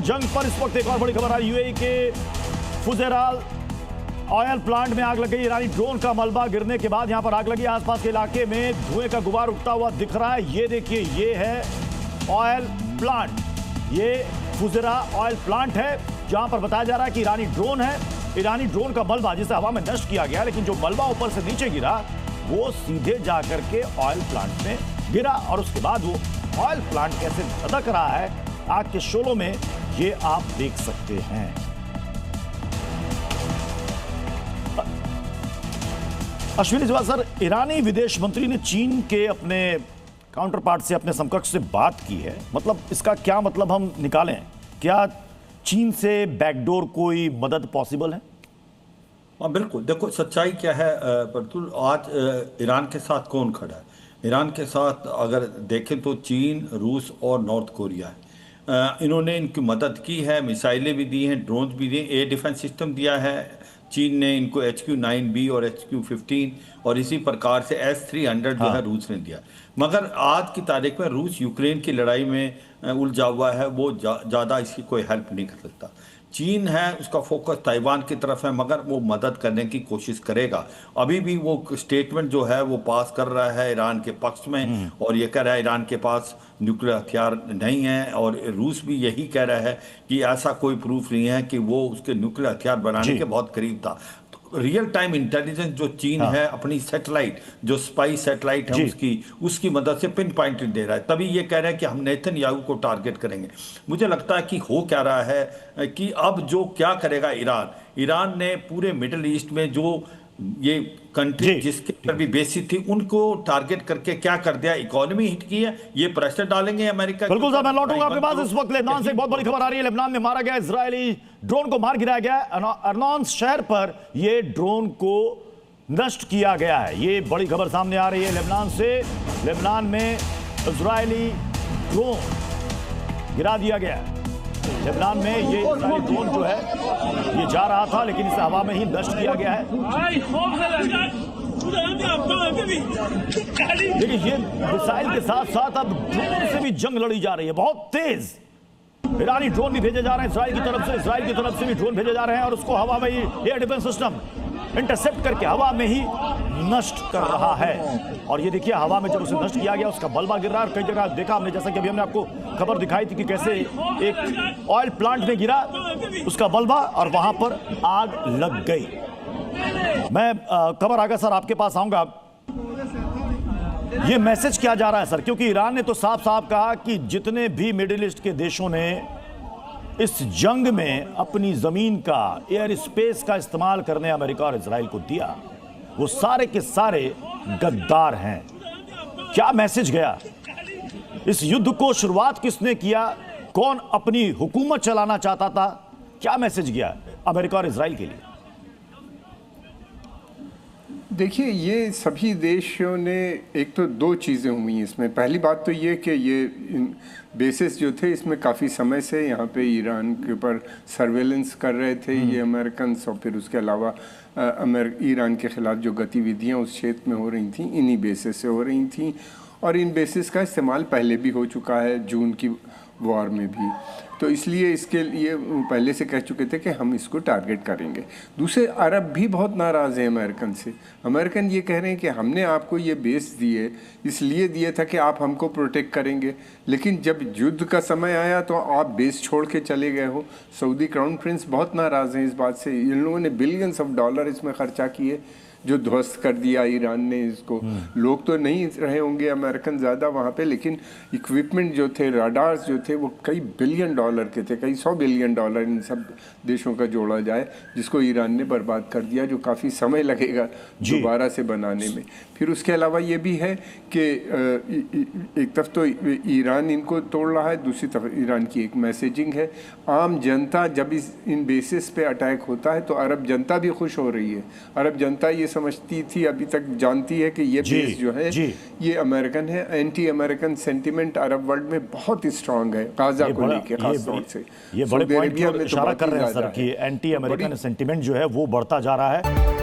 जंग पर इस वक्त एक और बड़ी खबर आई। यूएई के फुजेराल ऑयल प्लांट में आग लग गई। ईरानी ड्रोन का मलबा गिरने के बाद यहां पर आग लगी। आसपास के इलाके में धुएं का गुबार उठता हुआ दिख रहा है। ये देखिए, ये है ऑयल प्लांट, ये फुजेरा ऑयल प्लांट है जहां पर बताया जा रहा है कि ईरानी ड्रोन है। ईरानी ड्रोन का मलबा जिसे हवा में नष्ट किया गया, लेकिन जो मलबा ऊपर से नीचे गिरा वो सीधे जाकर के ऑयल प्लांट में गिरा और उसके बाद वो ऑयल प्लांट कैसे धधक रहा है आग के शोलों में, ये आप देख सकते हैं। अश्विनी जवाल सर, ईरानी विदेश मंत्री ने चीन के अपने काउंटर पार्ट से, अपने समकक्ष से बात की है। मतलब इसका क्या मतलब हम निकालें? क्या चीन से बैकडोर कोई मदद पॉसिबल है? हाँ बिल्कुल। देखो सच्चाई क्या है प्रतुल, आज ईरान के साथ कौन खड़ा है? ईरान के साथ अगर देखें तो चीन, रूस और नॉर्थ कोरिया है। इन्होंने इनकी मदद की है, मिसाइलें भी दी हैं, ड्रोन भी दिए, एयर डिफेंस सिस्टम दिया है। चीन ने इनको HQ-9B और HQ-15 और इसी प्रकार से S-300 जो है रूस ने दिया। मगर आज की तारीख में रूस यूक्रेन की लड़ाई में उलझा हुआ है, वो ज़्यादा इसकी कोई हेल्प नहीं कर सकता। चीन है, उसका फोकस ताइवान की तरफ है, मगर वो मदद करने की कोशिश करेगा। अभी भी वो स्टेटमेंट जो है वो पास कर रहा है ईरान के पक्ष में और ये कह रहा है ईरान के पास न्यूक्लियर हथियार नहीं है, और रूस भी यही कह रहा है कि ऐसा कोई प्रूफ नहीं है कि वो उसके न्यूक्लियर हथियार बनाने के बहुत करीब था। रियल टाइम इंटेलिजेंस जो चीन है अपनी सैटेलाइट, जो स्पाई सैटेलाइट है उसकी मदद से पिन पॉइंट दे रहा है। तभी ये कह रहा है कि हम नेतन्याहू को टारगेट करेंगे। मुझे लगता है कि हो क्या रहा है कि अब जो क्या करेगा ईरान ने पूरे मिडिल ईस्ट में जो ये कंट्री जिसके पर भी बेसिस थी उनको टारगेट करके क्या कर दिया, इकोनॉमी हिट की है। ये प्रेशर डालेंगे अमेरिका। बिल्कुल साहब, मैं लौटूंगा आपके पास। इस वक्त लेबनान से बहुत बड़ी खबर आ रही है। लेबनान में मारा गया इजरायली ड्रोन को मार गिराया गया। अर्नौन शहर पर ये ड्रोन को नष्ट किया गया है। ये बड़ी खबर सामने आ रही है लेबनान से। लेबनान में इजरायली ड्रोन गिरा दिया गया है। लेबनान में ये इजरायली ड्रोन जो है ये जा रहा था, लेकिन इसे हवा में ही नष्ट किया गया है। देखिए, ये मिसाइल के साथ साथ अब ड्रोन से भी जंग लड़ी जा रही है, बहुत तेज। ईरानी ड्रोन भी भेजे जा रहे हैं इजराइल की तरफ से भी ड्रोन भेजे जा रहे हैं और उसको हवा में ही एयर डिफेंस सिस्टम इंटरसेप्ट करके हवा में ही नष्ट कर रहा है। और ये देखिए, हवा में जब उसे नष्ट किया गया उसका मलबा गिर रहा है। और कई जगह देखा हमने, जैसा कि अभी हमने आपको खबर दिखाई थी कि कैसे एक ऑयल प्लांट में गिरा उसका मलबा और वहां पर आग लग गई। मैं खबर आगे सर आपके पास आऊंगा। ये मैसेज क्या जा रहा है सर? क्योंकि ईरान ने तो साफ साफ कहा कि जितने भी मिडिल ईस्ट के देशों ने इस जंग में अपनी जमीन का, एयर स्पेस का इस्तेमाल करने अमेरिका और इजराइल को दिया, वो सारे के सारे गद्दार हैं। क्या मैसेज गया? इस युद्ध को शुरुआत किसने किया? कौन अपनी हुकूमत चलाना चाहता था? क्या मैसेज गया अमेरिका और इजराइल के लिए? देखिए, ये सभी देशों ने, एक तो दो चीज़ें हुई इसमें। पहली बात तो ये कि ये बेसिस जो थे इसमें काफ़ी समय से यहाँ पे ईरान के ऊपर सर्वेलेंस कर रहे थे ये अमेरिकन, और फिर उसके अलावा ईरान के ख़िलाफ़ जो गतिविधियाँ उस क्षेत्र में हो रही थी इन्हीं बेसिस से हो रही थी। और इन बेसिस का इस्तेमाल पहले भी हो चुका है, जून की वॉर में भी। तो इसलिए इसके लिए पहले से कह चुके थे कि हम इसको टारगेट करेंगे। दूसरे अरब भी बहुत नाराज़ हैं अमेरिकन से। अमेरिकन ये कह रहे हैं कि हमने आपको ये बेस दिए, इसलिए दिए था कि आप हमको प्रोटेक्ट करेंगे, लेकिन जब युद्ध का समय आया तो आप बेस छोड़ के चले गए हो। सऊदी क्राउन प्रिंस बहुत नाराज़ हैं इस बात से। इन लोगों ने बिलियंस ऑफ डॉलर इसमें खर्चा किए, जो ध्वस्त कर दिया ईरान ने इसको। लोग तो नहीं रहे होंगे अमेरिकन ज़्यादा वहाँ पे, लेकिन इक्विपमेंट जो थे, राडार्स जो थे, वो कई बिलियन डॉलर के थे, कई 100 बिलियन डॉलर इन सब देशों का जोड़ा जाए, जिसको ईरान ने बर्बाद कर दिया, जो काफ़ी समय लगेगा दोबारा से बनाने में। फिर उसके अलावा ये भी है कि एक तरफ तो ईरान इनको तोड़ रहा है, दूसरी तरफ ईरान की एक मैसेजिंग है। आम जनता जब इन बेसिस पे अटैक होता है तो अरब जनता भी खुश हो रही है। अरब जनता ये समझती थी, अभी तक जानती है कि ये बेस जो है ये अमेरिकन है। Anti American sentiment Arab world में बहुत स्ट्रांग है, गाजा को लेके खास तौर से। ये बड़े पॉइंट की ओर इशारा कर रहे हैं सर कि एंटी अमेरिकन सेंटिमेंट जो है वो बढ़ता जा रहा है।